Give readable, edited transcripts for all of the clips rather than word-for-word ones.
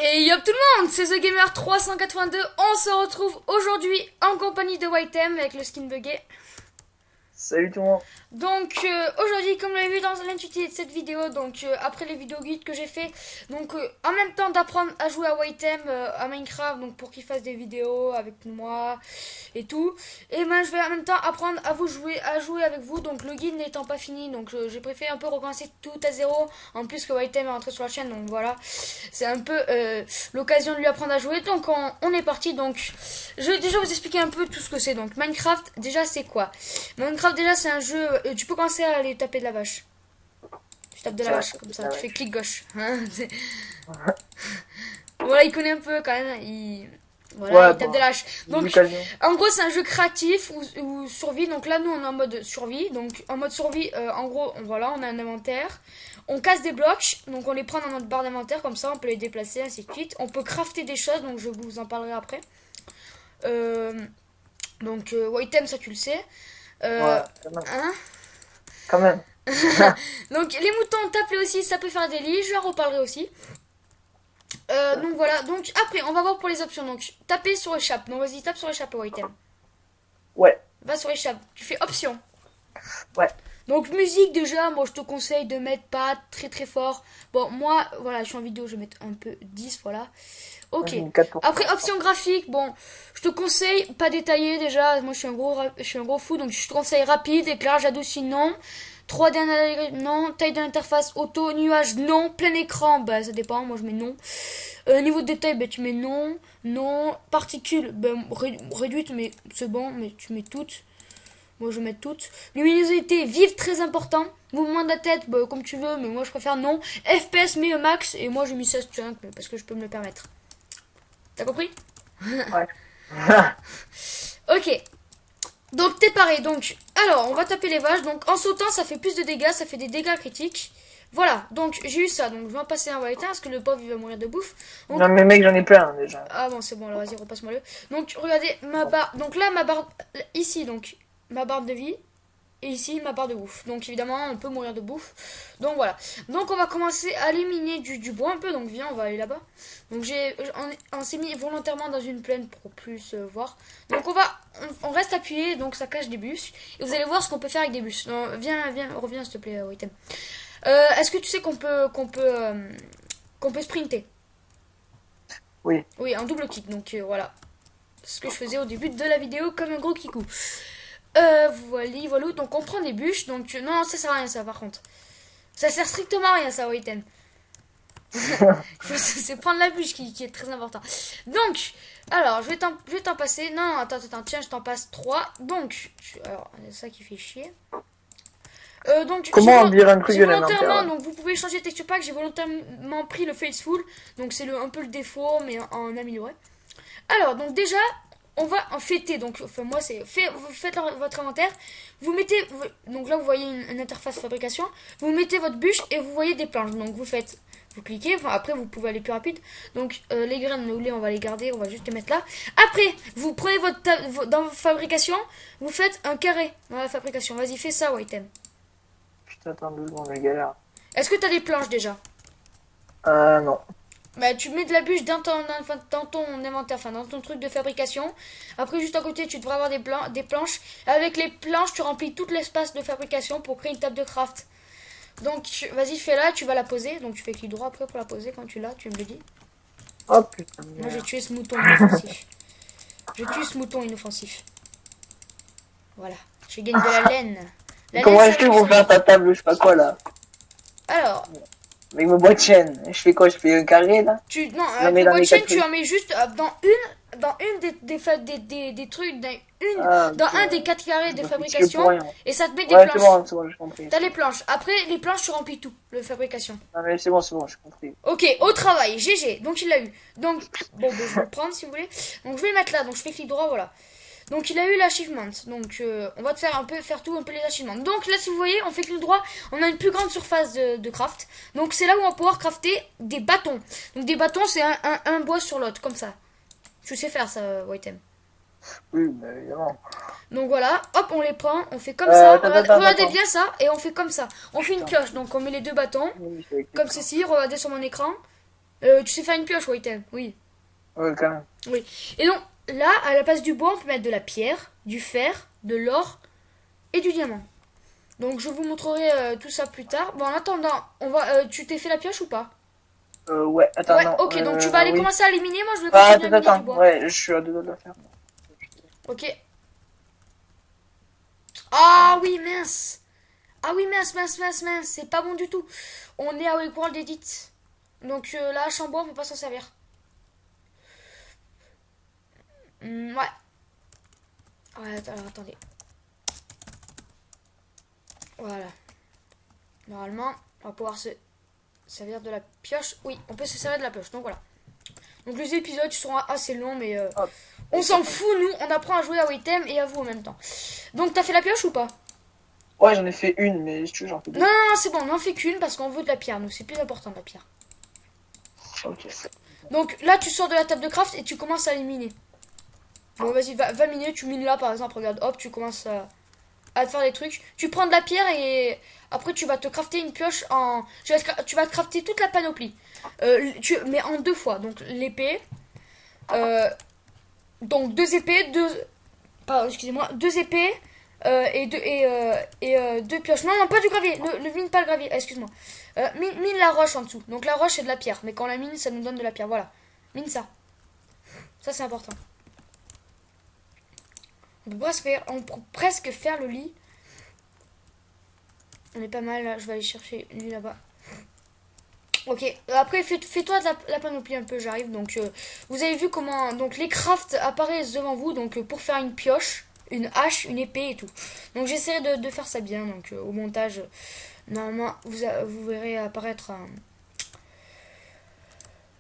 Et yop tout le monde, c'est The Gamer 382. On se retrouve aujourd'hui en compagnie de Whitem avec le skin buggé. Salut tout le monde. Donc aujourd'hui, comme vous l'avez vu dans l'intitulé de cette vidéo, donc après les vidéos guides que j'ai fait, donc en même temps d'apprendre à jouer à Whitem à Minecraft, donc pour qu'il fasse des vidéos avec moi et tout, et ben je vais en même temps apprendre à jouer avec vous. Donc le guide n'étant pas fini, donc j'ai préféré un peu recommencer tout à zéro. En plus que Whitem est rentré sur la chaîne, donc voilà, c'est un peu l'occasion de lui apprendre à jouer. Donc on est parti. Donc je vais déjà vous expliquer un peu tout ce que c'est. Donc Minecraft, déjà c'est quoi? Minecraft déjà c'est un jeu, tu peux commencer à aller taper de la vache. Tu tapes de la Ouais, vache comme ça, ah tu ouais. fais clic gauche. Hein. Voilà, il connaît un peu quand même. Voilà, Ouais, il tape de bon, la vache. Donc l'occasion. en gros c'est un jeu créatif ou survie. Donc là nous on est en mode survie. Donc en mode survie, en gros voilà, on a un inventaire. On casse des blocs, donc on les prend dans notre barre d'inventaire comme ça, on peut les déplacer, ainsi de suite. On peut crafter des choses, donc je vous en parlerai après. Euh, Whitem, ça tu le sais. Ouais, quand même. Hein. Quand même. Donc les moutons, tape-les aussi, ça peut faire des lits, je en reparlerai aussi. Donc voilà, donc après on va voir pour les options. Donc taper sur échappe, donc vas-y tape sur échappe Whitem. Ouais, Va sur échappe, tu fais option. ouais. Donc musique déjà, moi je te conseille de mettre pas très très fort. Bon moi voilà je suis en vidéo, je vais mettre un peu 10 voilà. Moi Ok. j'ai mis 4%, Après je option crois. graphique, bon je te conseille pas détaillé déjà. Moi je suis un gros fou donc je te conseille rapide, éclairage adouci non. 3D non, taille de l'interface auto, nuage non, plein écran bah ça dépend, moi je mets non. Niveau de détail bah tu mets non, non, particules ben réduite mais c'est bon mais tu mets toutes. Moi, je vais mettre toutes. Luminosité vive, très important. Mouvement de la tête, bah, comme tu veux, mais moi, je préfère non. FPS, mets max. Et moi, j'ai mis 16 chunk, parce que je peux me le permettre. T'as compris? Ouais. Ok. Donc, t'es paré. Donc, alors, on va taper les vaches. Donc, en sautant, ça fait plus de dégâts. Ça fait des dégâts critiques. Voilà. Donc, j'ai eu ça. Donc, je vais en passer un white parce que le pauvre, il va mourir de bouffe. Donc, Non mais mec, j'en ai plein déjà. ah bon, c'est bon, alors vas-y, repasse-moi le. Donc, regardez ma barre. Donc là, ma barre. Ici, donc, ma barre de vie. Et ici, ma barre de bouffe. Donc évidemment, on peut mourir de bouffe. Donc voilà. Donc on va commencer à éliminer du bois un peu. Donc viens, on va aller là-bas. Donc on s'est mis volontairement dans une plaine pour plus voir. Donc on reste appuyé. Donc ça cache des bus. Et vous allez voir ce qu'on peut faire avec des bus. Donc, viens, reviens s'il te plaît, Waitem. Est-ce que tu sais qu'on peut sprinter? Oui. Oui, en double kick. Donc voilà. Ce que je faisais au début de la vidéo comme un gros kikou. Voilà. Donc on prend des bûches. Donc non, ça sert à rien ça par contre. Ça sert strictement à rien ça, Witten. C'est prendre la bûche qui est très important. Donc, alors, je vais t'en passer. Non, attends, tiens, je t'en passe 3. Donc, alors, c'est ça qui fait chier. Donc, Comment on dire un truc j'ai de l'inventaire volontairement, là? donc vous pouvez changer de texture pack, j'ai volontairement pris le Faithful. Donc, c'est un peu le défaut, mais en amélioré. Alors, donc déjà, on va en fêter. Donc, enfin, moi, vous faites votre inventaire. Vous mettez, donc là, vous voyez une interface fabrication. Vous mettez votre bûche et vous voyez des planches. Donc, vous cliquez. Enfin, après, vous pouvez aller plus rapide. Donc, les graines, nous on va les garder. On va juste les mettre là. Après, vous prenez dans votre fabrication, vous faites un carré dans la fabrication. Vas-y, fais ça, Whitem. Putain, attends 2 secondes, je galère. Est-ce que t'as des planches déjà? Non. Bah, tu mets de la bûche dans ton inventaire, enfin dans ton truc de fabrication. Après, juste à côté, tu devrais avoir des planches. Avec les planches, tu remplis tout l'espace de fabrication pour créer une table de craft. Donc, vas-y, fais-la, tu vas la poser. Donc, tu fais clic droit après pour la poser quand tu l'as, tu me le dis. Oh putain de Moi, j'ai merde. tué ce mouton inoffensif. Je tue ce mouton inoffensif. Voilà. Je gagne de la laine. La laine, Comment c'est est-ce la que plus vous faire ta importante. table, je sais pas quoi là? Alors, Avec mon bois de chaîne. Je fais quoi? Je fais un carré là? non, Je la avec mets le dans bois de les chaîne, 4 tu trucs. en mets juste dans une des trucs, Ah dans ok, un des ouais. 4 carrés Je de me fais tuer fabrication, pour rien. et ça te met des Ouais, planches. c'est bon, j'ai compris. T'as les planches. Après, les planches, tu remplis tout, le fabrication. Non mais c'est bon, j'ai compris. Ok, au travail, GG. Donc il l'a eu. Donc, bon, ben, je vais le prendre si vous voulez. Donc je vais le mettre là. Donc je fais clic droit, voilà. Donc il a eu l'achievement. Donc on va te faire tout un peu les achievements. Donc là, si vous voyez, on fait clic droit. On a une plus grande surface de craft. Donc c'est là où on va pouvoir crafter des bâtons. Donc des bâtons, c'est un bois sur l'autre, comme ça. Tu sais faire ça, Whitem. Oui, bah, évidemment. Donc voilà, hop, on les prend, on fait comme ça. Regardez Attends. bien ça, et on fait comme ça. On fait une Putain. cloche, donc on met les deux bâtons, Oui, c'est avec les comme planches. ceci. Regardez sur mon écran. Tu sais faire une pioche, Whitem? Oui. Ouais, quand même. Oui. Et donc, là, à la place du bois, on peut mettre de la pierre, du fer, de l'or et du diamant. Donc, je vous montrerai tout ça plus tard. Bon, en attendant, tu t'es fait la pioche ou pas? Ouais, attends, Ouais, non, ok, donc tu vas aller oui. commencer à éliminer, moi je vais Ah, continuer à attends, miner du attends, bois. ouais, je suis à deux doigts de le faire. Ok. Ah oui, mince. Ah oui, mince, mince, mince, mince, c'est pas bon du tout. On est à World Edit. Donc la hache en bois, on peut pas s'en servir. Ouais. Ouais, alors attendez. Voilà. Normalement, on va pouvoir se servir de la pioche. Oui, on peut se servir de la pioche, donc voilà. Donc les épisodes seront assez longs, mais Hop. on s'en fout, nous. On apprend à jouer à Waitem et à vous en même temps. Donc t'as fait la pioche ou pas? Ouais, j'en ai fait une, mais si tu veux, j'en fais Non, deux. non, non, c'est bon, on n'en fait qu'une parce qu'on veut de la pierre, nous. C'est plus important de la pierre. Ok. Donc là, tu sors de la table de craft et tu commences à éliminer. Bon, vas-y, va miner. Tu mines là, par exemple. Regarde, hop, tu commences à te faire des trucs. Tu prends de la pierre et après, tu vas te crafter une pioche en. Tu vas te crafter toute la panoplie. Mais en deux fois. Donc l'épée. euh, donc deux épées, pardon, excusez-moi, deux épées deux pioches. Non, non, pas du gravier. Ne mine pas le gravier. Ah, excuse-moi. Mine la roche en dessous. Donc la roche c'est de la pierre, mais quand on la mine, ça nous donne de la pierre. Voilà. Mine ça. Ça c'est important. On peut presque faire le lit. On est pas mal là. Je vais aller chercher lui là-bas. Ok. Après fais-toi de la panoplie un peu. J'arrive. Donc vous avez vu comment donc les crafts apparaissent devant vous. Donc pour faire une pioche, une hache, une épée et tout. Donc j'essaierai de faire ça bien. Donc au montage, normalement vous verrez apparaître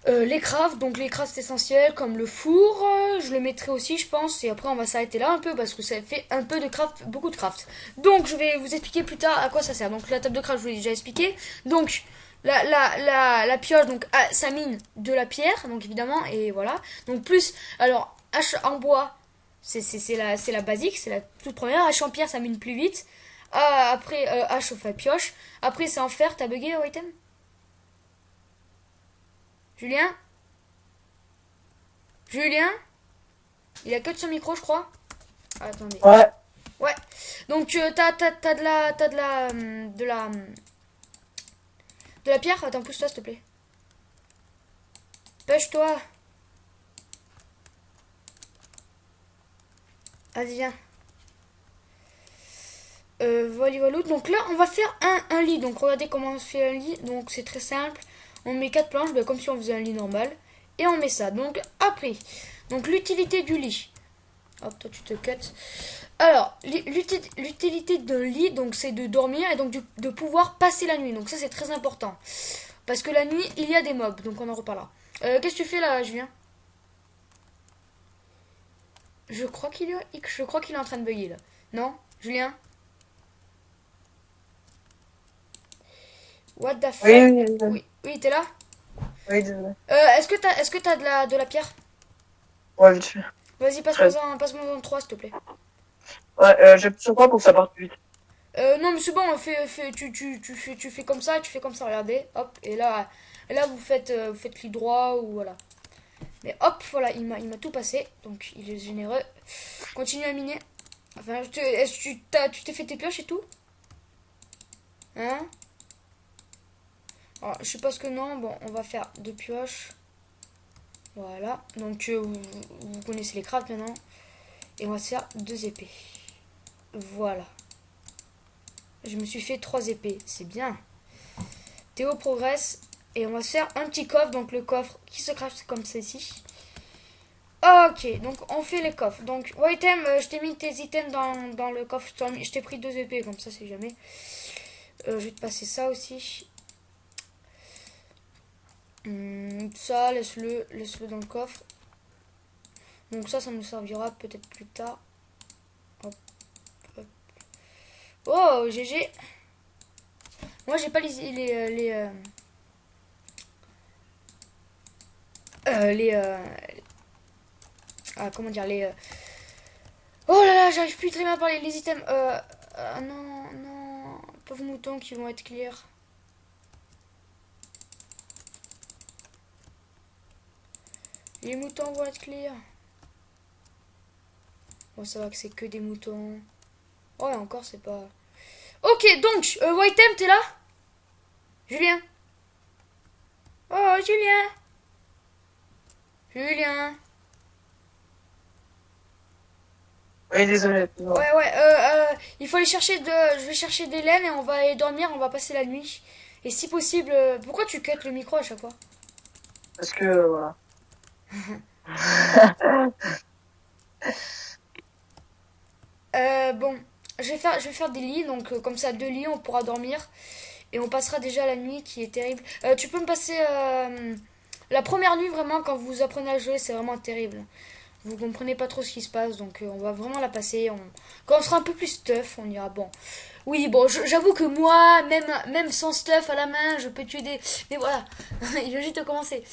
les crafts, donc les crafts essentiels comme le four, je le mettrai aussi je pense et après on va s'arrêter là un peu parce que ça fait un peu de craft, beaucoup de craft. Donc je vais vous expliquer plus tard à quoi ça sert. Donc la table de craft je vous l'ai déjà expliqué. Donc la pioche, donc ça mine de la pierre, donc évidemment, et voilà. Donc plus, alors hache en bois, c'est la basique, c'est la toute première. Hache en pierre ça mine plus vite. Après hache au fait pioche. Après c'est en fer, t'as bugué item Julien Julien Il a que de son micro, je crois. Ah, attendez. Ouais. Ouais. Donc, t'as de la pierre. Attends, pousse-toi, s'il te plaît. Pêche-toi. Vas-y, viens. Voilà, voilà. Donc là, on va faire un lit. Donc, regardez comment on se fait un lit. Donc, c'est très simple. On met 4 planches, comme si on faisait un lit normal. Et on met ça. Donc, après. Donc, l'utilité du lit. Hop, toi, tu te cut. Alors, l'utilité d'un lit, donc, c'est de dormir et donc de pouvoir passer la nuit. Donc, ça, c'est très important. Parce que la nuit, il y a des mobs. Donc, on en reparlera. Qu'est-ce que tu fais là, Julien? Je crois qu'il est en train de bugger là. Non, Julien? What the Oui, fuck? oui, oui, Oui, oui, t'es là? oui, désolé. Est-ce que t'as de la pierre? Ouais, vite fait. Vas-y, Très- passe-moi en 3, s'il te plaît. Ouais, j'appuie sur quoi pour que ça parte plus vite? Non, mais c'est bon, tu fais comme ça, tu fais comme ça, regardez, hop, et là vous faites clic droit, ou voilà. Mais hop, voilà, il m'a tout passé, donc il est généreux. Continue à miner. Enfin, est-ce que tu t'es fait tes pioches et tout? Hein? Alors, je suppose que non, bon, on va faire deux pioches. Voilà, donc vous connaissez les crafts maintenant. Et on va se faire deux épées. Voilà. Je me suis fait 3 épées, c'est bien. Théo progresse. Et on va se faire un petit coffre. Donc le coffre qui se crache comme ceci. Ok, donc on fait les coffres. Donc, ouais, item, je t'ai mis tes items dans le coffre. Je t'ai pris 2 épées, comme ça, c'est jamais. Je vais te passer ça aussi. Ça, laisse-le dans le coffre. Donc ça nous servira peut-être plus tard. Hop, hop. Oh, GG. Moi, j'ai pas comment dire, oh là là, j'arrive plus très bien à parler. Les items. Non, non. Pauvres moutons qui vont être clear. Les moutons vont être clear. Bon, ça va que c'est que des moutons. Oh, et encore, c'est pas... Ok, donc, Whitem, t'es là? Julien? Oh, Julien? Julien? Oui, désolé. Non. Ouais, il faut aller chercher de... Je vais chercher des laines et on va aller dormir, on va passer la nuit. Et si possible... Pourquoi tu cut le micro à chaque fois? Parce que, voilà. Bon, je vais faire des lits, donc comme ça, 2 lits, on pourra dormir. Et on passera déjà la nuit qui est terrible. Tu peux me passer... la première nuit, vraiment, quand vous apprenez à jouer, c'est vraiment terrible. Vous comprenez pas trop ce qui se passe, donc on va vraiment la passer. Quand on sera un peu plus stuff, on ira. Bon, oui, bon, j'avoue que moi, même sans stuff à la main, je peux tuer des. Mais voilà, il vient juste de commencer.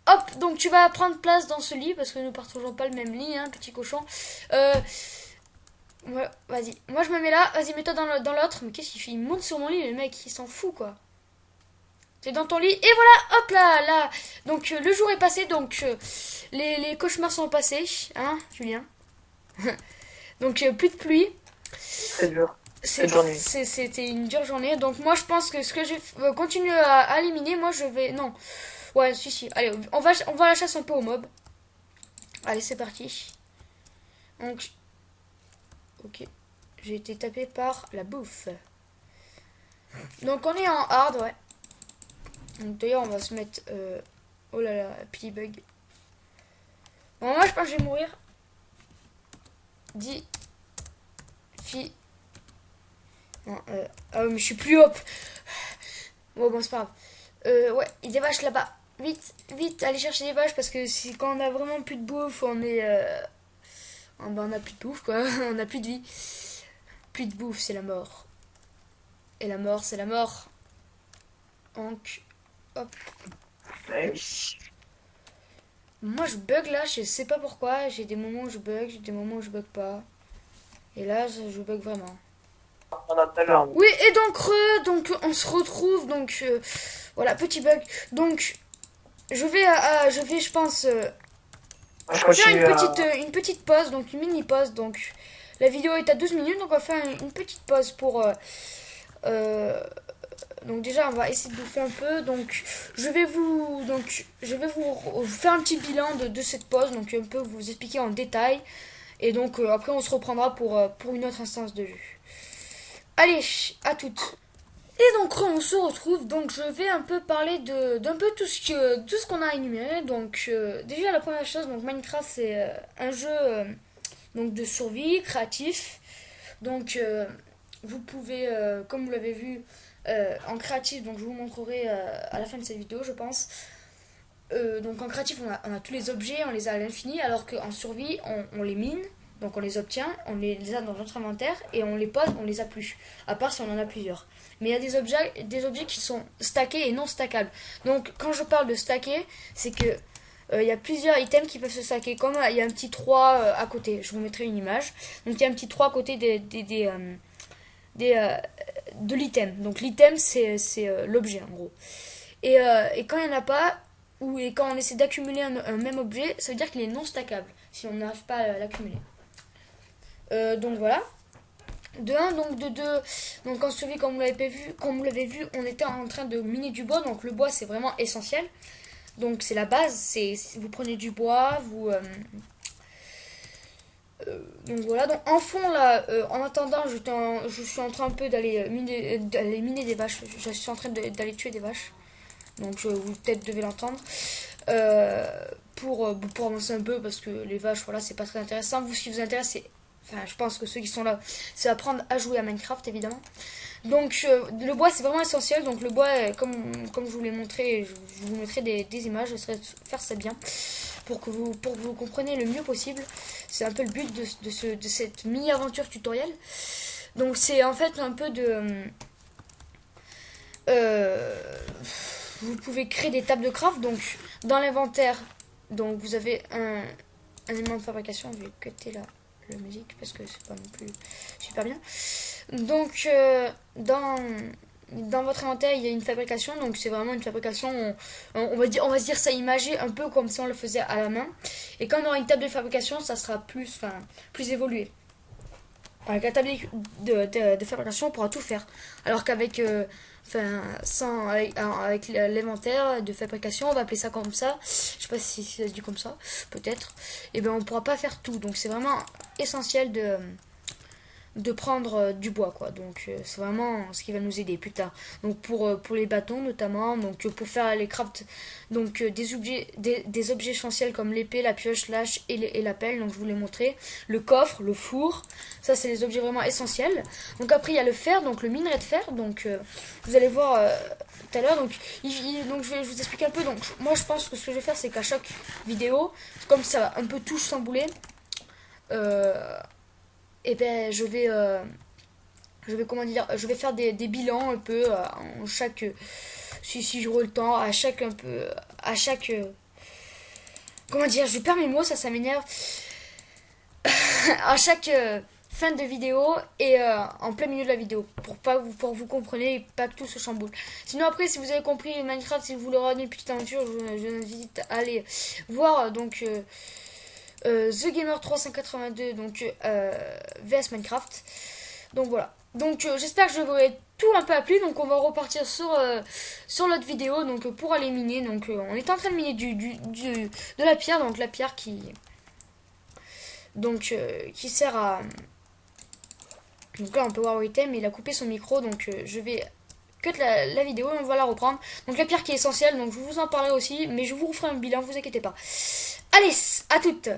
Hop, donc tu vas prendre place dans ce lit parce que nous partageons pas le même lit, hein, petit cochon. Ouais, vas-y. Moi je me mets là. Vas-y, mets-toi dans l'autre. Mais qu'est-ce qu'il fait? Il monte sur mon lit, le mec, il s'en fout quoi. T'es dans ton lit. Et voilà, hop là, là. Donc le jour est passé, donc les cauchemars sont passés, hein, Julien. Donc plus de pluie. C'est dur. Cette journée. C'était une dure journée. Donc moi je pense que ce que je vais continuer à éliminer, moi je vais... Non. Ouais, si. Allez, on va à la chasse un peu aux mobs. Allez, c'est parti. Donc... Ok. J'ai été tapé par la bouffe. Donc on est en hard, ouais. Donc d'ailleurs on va se mettre... Oh là là, petit bug. Bon, moi je pense que je vais mourir. Dis... Fi... Non, ah oui, mais je suis plus hop. Bon, c'est pas grave. Ouais, il y a des vaches là-bas. Vite, allez chercher des vaches parce que si, quand on a vraiment plus de bouffe, on est... on a plus de bouffe, quoi. On a plus de vie. Plus de bouffe, c'est la mort. Et la mort, c'est la mort. Donc, hop. Oui. Moi, je bug là, je sais pas pourquoi. J'ai des moments où je bug, j'ai des moments où je bug pas. Et là, je bug vraiment. On a tout à l'heure. Oui, et donc on se retrouve. Donc, voilà, petit bug. Donc, je pense, Je faire continue à... une petite pause, donc une mini pause. Donc, la vidéo est à 12 minutes, donc on va faire une petite pause pour... donc déjà, on va essayer de bouffer un peu. Donc, je vais vous faire un petit bilan de cette pause, donc un peu vous expliquer en détail. Et donc, après, on se reprendra pour une autre instance de jeu. Allez, à toutes. Et donc on se retrouve, donc je vais un peu parler d'un peu tout ce qu'on a énuméré. Donc déjà la première chose, donc Minecraft c'est un jeu donc de survie créatif. Donc vous pouvez, comme vous l'avez vu en créatif, donc je vous montrerai à la fin de cette vidéo je pense. Donc en créatif on a tous les objets, on les a à l'infini, alors qu'en survie on les mine. Donc on les obtient, on les a dans notre inventaire et on les pose, on les a plus. À part si on en a plusieurs. Mais il y a des objets qui sont stackés et non stackables. Donc quand je parle de stacker, c'est que il y a plusieurs items qui peuvent se stacker. Comme il y a un petit 3 à côté, je vous mettrai une image. Donc il y a un petit 3 à côté de l'item. Donc l'item c'est l'objet en gros. Et quand il n'y en a pas, et quand on essaie d'accumuler un même objet, ça veut dire qu'il est non stackable si on n'arrive pas à l'accumuler. Donc voilà. De 1, donc de 2, donc en survie, comme vous l'avez vu, on était en train de miner du bois. Donc le bois c'est vraiment essentiel. Donc c'est la base, vous prenez du bois, donc voilà. Donc en fond là, en attendant, je suis en train un peu d'aller miner des vaches. Je suis en train d'aller tuer des vaches. Donc vous peut-être devez l'entendre. Pour avancer un peu parce que les vaches, voilà, c'est pas très intéressant. Vous, ce qui vous intéresse, c'est... Enfin, je pense que ceux qui sont là, c'est apprendre à jouer à Minecraft, évidemment. Donc, le bois, c'est vraiment essentiel. Donc, le bois, comme je vous l'ai montré, je vous mettrai des images. J'essaierai de faire ça bien pour que vous compreniez le mieux possible. C'est un peu le but de cette mini-aventure tutoriel. Donc, c'est en fait un peu de... vous pouvez créer des tables de craft. Donc, dans l'inventaire, donc vous avez un élément de fabrication. Je vais cutter la musique parce que c'est pas non plus super bien. Donc dans votre inventaire, il y a une fabrication, donc c'est vraiment une fabrication, on va se dire ça imagé un peu comme si on le faisait à la main. Et quand on aura une table de fabrication, ça sera plus évolué. Avec la table de fabrication, on pourra tout faire. Alors qu'avec avec l'inventaire de fabrication, on va appeler ça comme ça. Je sais pas si ça se dit comme ça, peut-être. Et ben on pourra pas faire tout. Donc c'est vraiment essentiel de prendre du bois quoi, donc c'est vraiment ce qui va nous aider plus tard, donc pour les bâtons notamment, donc pour faire les crafts, donc des objets essentiels comme l'épée, la pioche, l'âche et la pelle, donc je vous l'ai montré, le coffre, le four, ça c'est les objets vraiment essentiels. Donc après il y a le fer, donc le minerai de fer, donc vous allez voir tout à l'heure, donc donc je vous explique un peu. Donc moi je pense que ce que je vais faire, c'est qu'à chaque vidéo, comme ça va un peu tout chambouler, et ben je vais comment dire, je vais faire des bilans un peu en chaque, si j'aurai le temps, à chaque un peu, à chaque, comment dire, je perds mes mots, ça m'énerve, à chaque fin de vidéo et en plein milieu de la vidéo pour vous compreniez et pas que tout se chamboule. Sinon après, si vous avez compris Minecraft, si vous voulez regarder une petite aventure, je vous invite à aller voir donc The Gamer 382 donc VS Minecraft. Donc voilà. Donc j'espère que je vous ai tout un peu appris. Donc on va repartir sur l'autre vidéo. Donc pour aller miner. Donc on est en train de miner de la pierre. Donc la pierre qui sert à. Donc là on peut voir où il était, mais il a coupé son micro. Donc je vais cut la vidéo et on va la reprendre. Donc la pierre qui est essentielle. Donc je vous en parlerai aussi. Mais je vous referai un bilan, vous inquiétez pas. Allez, à toutes.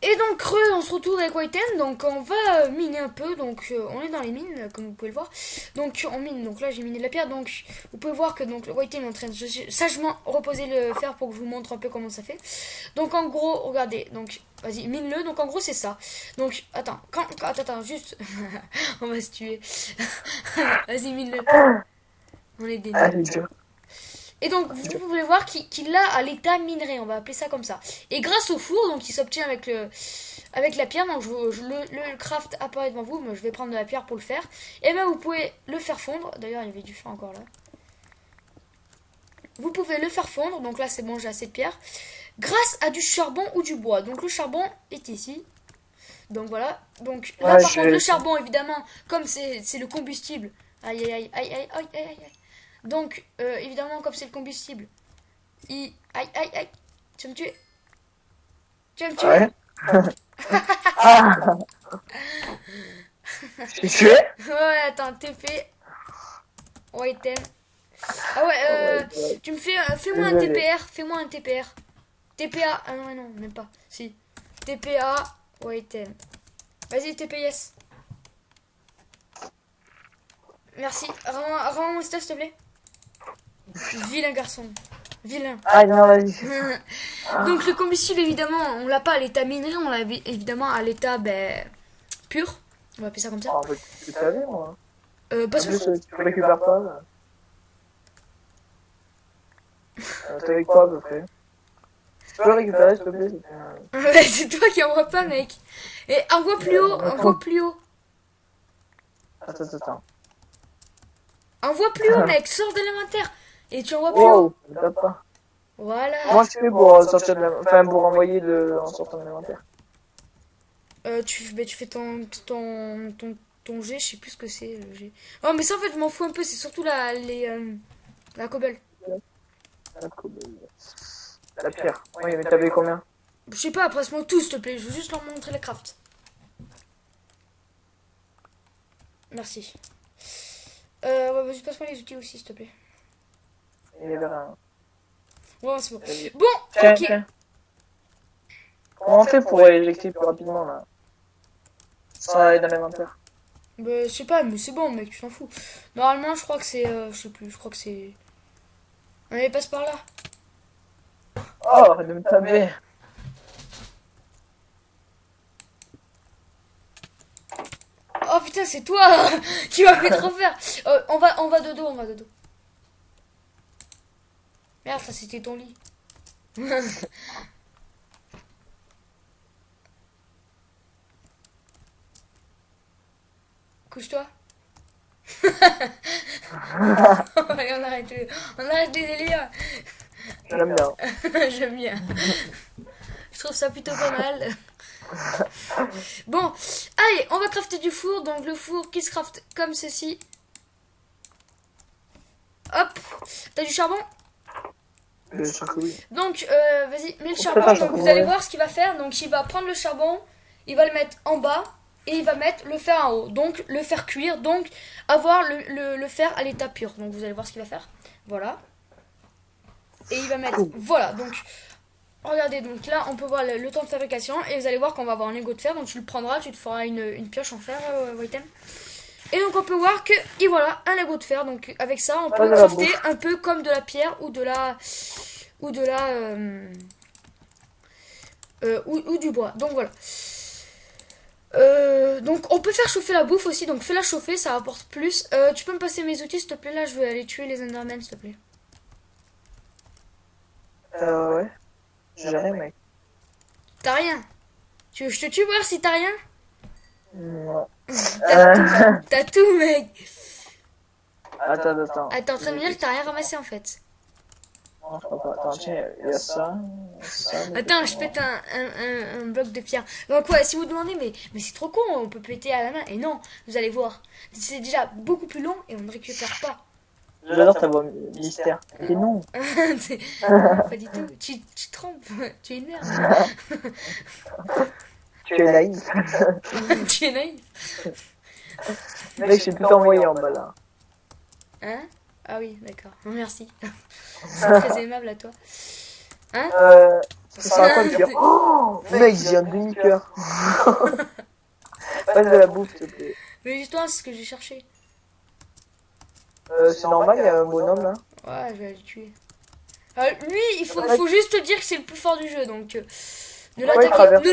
Et donc creux, on se retrouve avec Whiten, donc on va miner un peu, donc on est dans les mines, comme vous pouvez le voir. Donc on mine, donc là j'ai miné de la pierre, donc vous pouvez voir que donc le Whiten est en train de sagement reposer le fer pour que je vous montre un peu comment ça fait. Donc en gros, regardez, donc vas-y, mine-le, donc en gros c'est ça. Donc attends, juste, on va se tuer. Vas-y, mine-le, on est des Ah, nuls. c'est dur. Et donc, vous pouvez voir qu'il l'a à l'état minerai, on va appeler ça comme ça. Et grâce au four, donc qui s'obtient avec la pierre, donc le craft apparaît devant vous, mais je vais prendre de la pierre pour le faire. Et bien, vous pouvez le faire fondre. D'ailleurs, il y avait du feu encore là. Vous pouvez le faire fondre, donc là c'est bon, j'ai assez de pierre. Grâce à du charbon ou du bois. Donc le charbon est ici. Donc voilà. Donc là, Ouais, par contre, le charbon, évidemment, comme c'est le combustible. Aïe, aïe, aïe, aïe, aïe, aïe, aïe. Donc, évidemment, comme c'est le combustible. Aïe, aïe, aïe. Tu vas me tuer. Tu vas me tuer. Ouais. Ah, je suis tué. Ouais, attends, TP. Ouais, item. Ah ouais, Oh my god. tu me fais. Fais-moi un Désolé. TPR. Fais-moi un TPR. TPA. Ah non, non, même pas. Si. TPA. Ouais, item. Vas-y, TPS. Merci. Rends-moi mon stuff, s'il te plaît. Vilain garçon. Vilain. Ah non, vas-y. Donc, le combustible, évidemment, on l'a pas à l'état minerai, on l'a évidemment à l'état pur. On va appeler ça comme ça. Oh, bah, tu savais, moi. Parce En que plus, tu récupères pas, là. T'es avec quoi, à peu près? Tu peux le récupérer, s'il te plaît? ouais, c'est toi qui envoie pas, mec. Et envoie plus haut, envoie plus haut. Attends. Envoie plus haut, mec. Sors de l'inventaire. Et tu envoies plus haut. Wow, ne tape pas. Voilà. Comment tu fais pour sortir de enfin, pour envoyer en sortant de l'inventaire? Tu fais ton G, je sais plus ce que c'est, le G. Oh, mais ça, en fait, je m'en fous un peu. C'est surtout la cobble. La pierre. Oui, mais t'avais combien? Je sais pas, presse-moi tout, s'il te plaît. Je veux juste leur montrer les crafts. Merci. Ouais, vas-y, passe-moi les outils aussi, s'il te plaît. Il y avait rien. Ouais, c'est bon. Bon, Tiens, ok. tiens. Comment on fait pour éjecter plus rapidement, là? Sans aller dans l'inventaire. Bah, je sais pas, mais c'est bon, mec, tu t'en fous. Normalement, je crois que c'est. Je sais plus, je crois que c'est. Allez, passe par là. Oh, arrête de me taper. Oh putain, c'est toi qui m'as fait trop faire. On va dodo, on va dodo. Merde, ça c'était ton lit. Couche-toi. Allez, on arrête les délires. J'aime bien. J'aime bien. Je trouve ça plutôt pas mal. Bon, allez, on va crafter du four. Donc le four qui se crafte comme ceci. Hop, t'as du charbon? Bien sûr que oui. Donc, vas-y, mets le On charbon. prépare le Donc, charbon, vous allez ouais. voir ce qu'il va faire. Donc, il va prendre le charbon, il va le mettre en bas et il va mettre le fer en haut. Donc, le faire cuire. Donc, avoir le fer à l'état pur. Donc, vous allez voir ce qu'il va faire. Voilà. Et il va mettre. Voilà. Donc, regardez. Donc, là, on peut voir le temps de fabrication. Et vous allez voir qu'on va avoir un égot de fer. Donc, tu le prendras, tu te feras une pioche en fer, Waitem. Et donc on peut voir que, et voilà, un Lego de fer. Donc avec ça, on peut crafter un peu comme de la pierre ou de la, ou du bois. Donc voilà. Donc on peut faire chauffer la bouffe aussi. Donc fais-la chauffer, ça rapporte plus. Tu peux me passer mes outils s'il te plaît. Là, je vais aller tuer les Endermen s'il te plaît. Ouais. J'ai rien, mec. T'as rien. Tu veux que je te tue voir si t'as rien? Non. T'as tout, mec. Attends. Ah, t'es en train de me dire que t'as rien ramassé en fait. Non, je crois pas. Attends, tiens, il y a ça. Attends, je pète un bloc de pierre. Donc ouais, si vous demandez, mais c'est trop con, on peut péter à la main. Et non, vous allez voir. C'est déjà beaucoup plus long et on ne récupère pas. J'adore ta voix mystère. Et non. Non, pas du tout. Tu te trompes. Tu es merde. Tu es naïf. Tu es naïf. Mec, j'ai tout envoyé en bas là. Hein? Ah oui, d'accord. Merci. C'est très aimable à toi. Hein? Ça sert à quoi de dire oh, mec, j'ai un demi-cœur. Passe de la bouffe, s'il te plaît. Mais justement, c'est ce que j'ai cherché. C'est normal, il y a un bonhomme là. Ouais, je vais aller le tuer. Lui, il faut juste te dire que c'est le plus fort du jeu, donc ne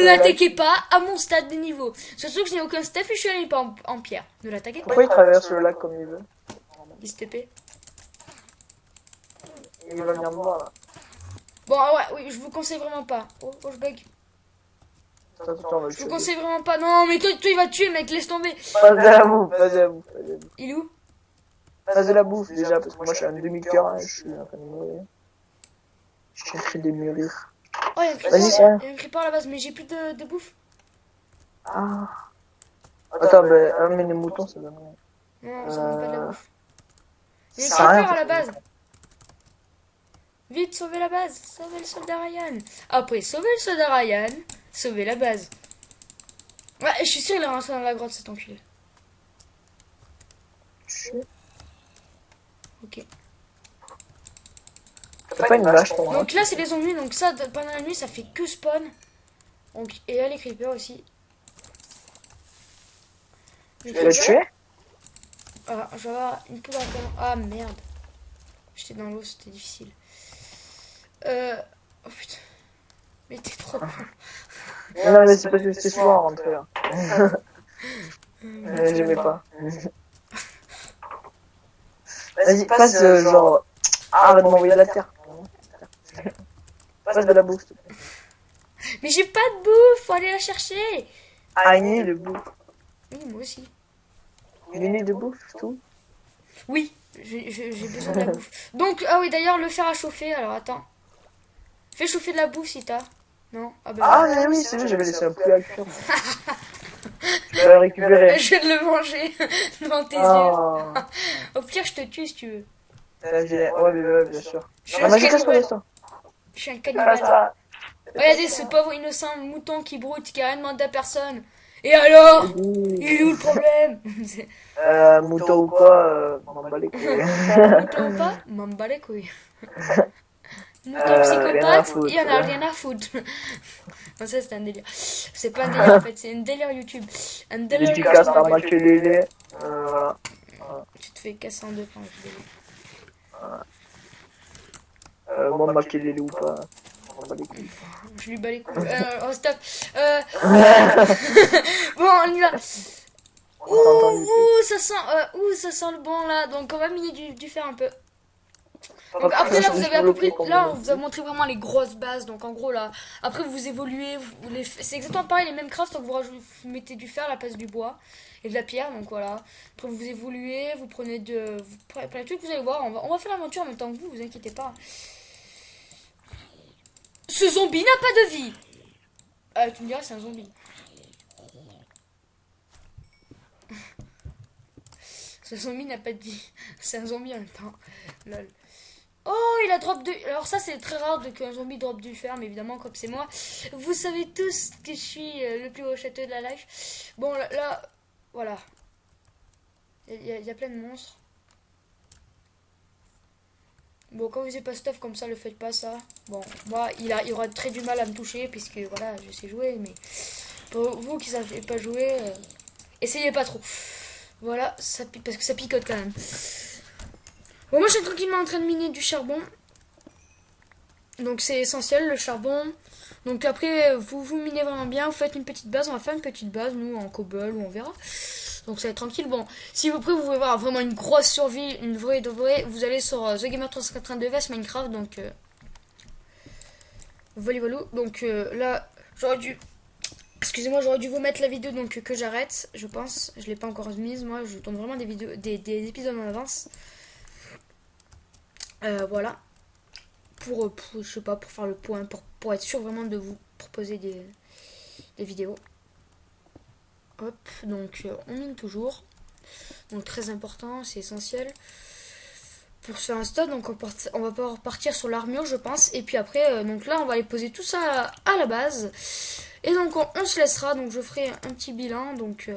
l'attaquez pas à mon stade de niveau. Surtout que je n'ai aucun stuff et je suis allé pas en pierre. Ne l'attaquez pas. Pourquoi il traverse le lac comme il veut? Il se TP. Il va venir me voir là. Bon, ah ouais, oui, je vous conseille vraiment pas. Oh, je bug. Attends, Je vous conseille vraiment pas. Non, mais toi, il va te tuer, mec, laisse tomber. Passe de la bouffe, passe de la bouffe. Il est où? Passe de la bouffe déjà, parce que moi je suis un demi-cœur, hein, je suis en train de mourir. Je suis en train de mûrir. Oh, il y a un creeper à la base, mais j'ai plus de bouffe. Ah. Attends, mais les moutons ça donne rien. Non, ça donne pas de la bouffe. Il y a un Ça creeper à la base. Vite, sauvez la base. Sauvez le soldat Ryan. Après, sauvez le soldat Ryan. Sauvez la base. Ouais, je suis sûr qu'il est rentré dans la grotte, cet enculé. Ok. T'as pas une vache pour moi? Donc là, c'est les zombies. Donc ça, pendant la nuit, ça fait que spawn. Donc, et là, les creepers aussi. Tu vas le tuer? Ah, je vais avoir une poudre à canon. Ah merde. J'étais dans l'eau, c'était difficile. Oh putain. Mais t'es trop con. Non, mais c'est parce que c'était souvent à rentrer là. J'aimais pas. Vas-y, passe genre. Arrête de m'envoyer de la terre. Passe de la bouffe. Mais j'ai pas de bouffe, faut aller la chercher. Araignée de bouffe. Oui, moi aussi. Une nez de bouffe, tout. Oui, j'ai besoin de la bouffe. Donc, ah oui, d'ailleurs, le fer à chauffer. Alors, attends. Fais chauffer de la bouffe si t'as. Non? Ah bah. Ah, mais oui, c'est vrai, j'avais laissé un poulet à cuire. Je vais le récupérer. Je vais le manger devant tes yeux. Au pire, je te tue si tu veux. Ouais, bien sûr. Vas-y, casse-toi, toi. Je suis un cannibale. Regardez ce pauvre innocent mouton qui broute, qui a rien demandé à personne. Et alors? Il est où le problème? Mouton ou pas, m'en bats les couilles. Mouton ou pas? M'en bats les couilles. Mouton psychopathe, il y en a rien à foutre. Non, ça c'est un délire. C'est pas un délire en fait, c'est un délire YouTube. Un délire YouTube. Dédicace par Makelele. Voilà. Tu te fais casser en deux par Makelele. Moi, Makelele ou pas. Je lui bats les couilles. Oh stop. Bon, on y va. Ouh, ça sent le bon là. Donc on va miner du fer un peu. Donc après là vous avez à peu près, là on vous a montré. montré vraiment les grosses bases. Donc en gros là, après vous évoluez, c'est exactement pareil les mêmes crafts, donc vous mettez du fer à la place du bois et de la pierre. Donc voilà. Après vous évoluez, vous prenez plein de trucs, vous allez voir. On va faire l'aventure en même temps que vous inquiétez pas. Ce zombie n'a pas de vie. Tu me diras c'est un zombie. Ce zombie n'a pas de vie. C'est un zombie en même temps. Lol. Oh, il a drop de... Alors ça, c'est très rare qu'un zombie drop du fer, mais évidemment, comme c'est moi, vous savez tous que je suis le plus haut château de la life. Bon, là voilà. Il y a plein de monstres. Bon, quand vous n'avez pas stuff comme ça, le faites pas ça. Bon, moi, il aura très du mal à me toucher, puisque voilà, je sais jouer, mais pour vous qui savez pas jouer, essayez pas trop. Voilà, parce que ça picote quand même. Bon, moi, je suis tranquillement en train de miner du charbon. Donc c'est essentiel le charbon. Donc après vous minez vraiment bien, vous faites une petite base, on va faire une petite base nous en cobble ou on verra. Donc ça va être tranquille. Bon, si vous voulez voir vraiment une grosse survie, une vraie de vraie, vous allez sur The Gamer 382 vs Minecraft. Donc voilà. Donc là j'aurais dû, excusez-moi, j'aurais dû vous mettre la vidéo donc que j'arrête, je pense. Je l'ai pas encore mise, moi je tourne vraiment des vidéos, des épisodes en avance. Voilà. Pour je sais pas, pour faire le point, pour être sûr vraiment de vous proposer des vidéos. Hop, donc on mine toujours. Donc très important, c'est essentiel. Pour se faire un stade, donc on va pouvoir partir sur l'armure, je pense. Et puis après, donc là, on va aller poser tout ça à la base. Et donc on se laissera, donc je ferai un petit bilan, donc...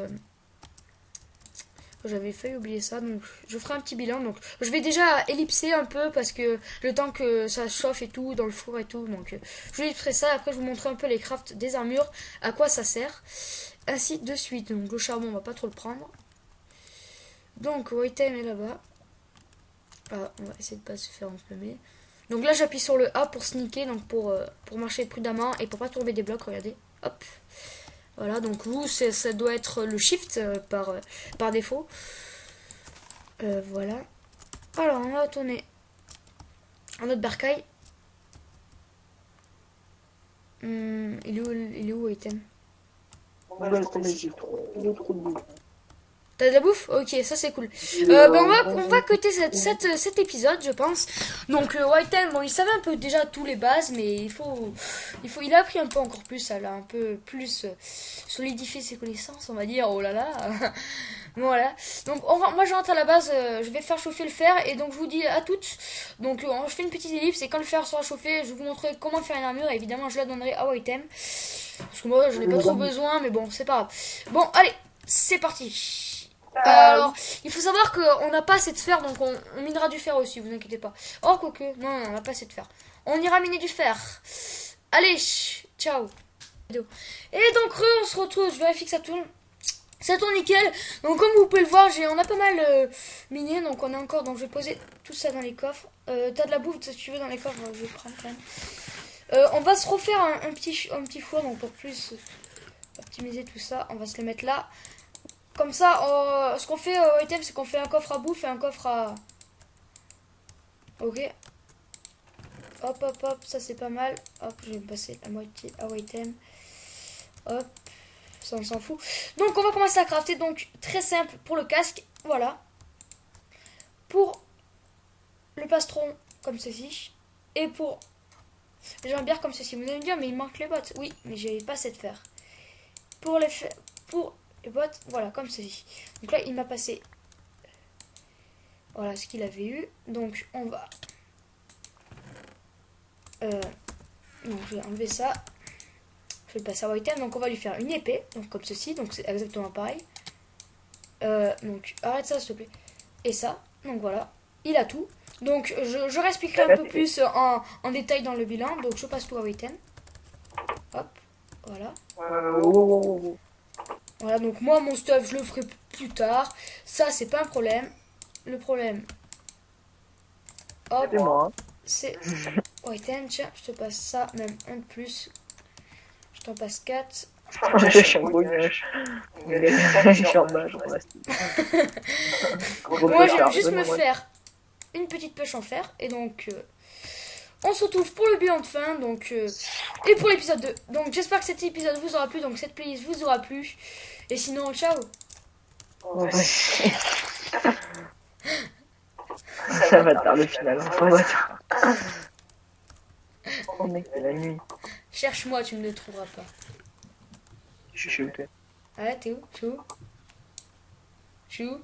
j'avais failli oublier ça, donc je ferai un petit bilan. Donc je vais déjà ellipser un peu parce que le temps que ça chauffe et tout dans le four et tout. Donc je ellipserai ça. Après je vous montrerai un peu les crafts des armures, à quoi ça sert, ainsi de suite. Donc le charbon on va pas trop le prendre. Donc item est là-bas. Ah, on va essayer de pas se faire enflammer. Donc là j'appuie sur le A pour sneaker, donc pour marcher prudemment et pour pas tomber des blocs. Regardez, hop. Voilà, donc vous, ça doit être le shift par défaut. Voilà. Alors, on va tourner un autre bercail. Il est où item? T'as de la bouffe? Ok, ça c'est cool. On va cuter cet épisode, je pense. Donc, Whiten, bon, il savait un peu déjà tous les bases, mais il a appris un peu encore plus. Elle a un peu plus solidifié ses connaissances, on va dire. Oh là là. Voilà. Donc, moi, je rentre à la base. Je vais faire chauffer le fer. Et donc, je vous dis à toutes. Donc, je fais une petite ellipse. Et quand le fer sera chauffé, je vous montrerai comment faire une armure. Et évidemment, je la donnerai à Whiten. Parce que moi, je n'ai pas trop besoin. Mais bon, c'est pas grave. Bon, allez, c'est parti. Alors, il faut savoir qu'on n'a pas assez de fer, donc on minera du fer aussi, vous inquiétez pas. Oh, quoique, non, on n'a pas assez de fer. On ira miner du fer. Allez, ciao. Et donc, on se retrouve, je vérifie que ça tourne. Ça tourne nickel. Donc, comme vous pouvez le voir, on a pas mal miné, donc on est encore, donc je vais poser tout ça dans les coffres. T'as de la bouffe, si tu veux, dans les coffres, je vais prendre quand même. On va se refaire un petit four, donc pour plus optimiser tout ça, on va se le mettre là. Comme ça, ce qu'on fait au item, c'est qu'on fait un coffre à bouffe et un coffre à... Ok. Hop, hop, hop, ça c'est pas mal. Hop, je vais me passer la moitié à item. Hop, ça on s'en fout. Donc on va commencer à crafter, donc très simple pour le casque, voilà. Pour le plastron, comme ceci. Et pour les jambières, comme ceci. Vous allez me dire, mais il manque les bottes. Oui, mais j'avais pas assez de fer. Pour les bottes, voilà, comme ceci. Donc là, il m'a passé... Voilà ce qu'il avait eu. Donc on va... donc je vais enlever ça. Je vais passer à item. Donc on va lui faire une épée. Donc comme ceci. Donc c'est exactement pareil. Donc arrête ça s'il te plaît. Et ça. Donc voilà. Il a tout. Donc je réexpliquerai un peu plus en détail dans le bilan. Donc je passe tout à item. Hop. Voilà. Voilà, donc moi mon stuff je le ferai plus tard. Ça c'est pas un problème. Le problème. Hop. C'est item, tiens, je te passe ça, même un de plus. Je t'en passe 4. Moi j'aime juste me faire une petite pêche en fer. Et donc, on se retrouve pour le bilan de fin. Donc, et pour l'épisode 2. Donc, j'espère que cet épisode vous aura plu. Donc, cette playlist vous aura plu. Et sinon, ciao. Ouais. Ça va tarder finalement. Oh mec, c'est la nuit. Cherche-moi, tu ne le trouveras pas. Je suis où, toi? Ah, t'es où? Je suis où? Je suis où?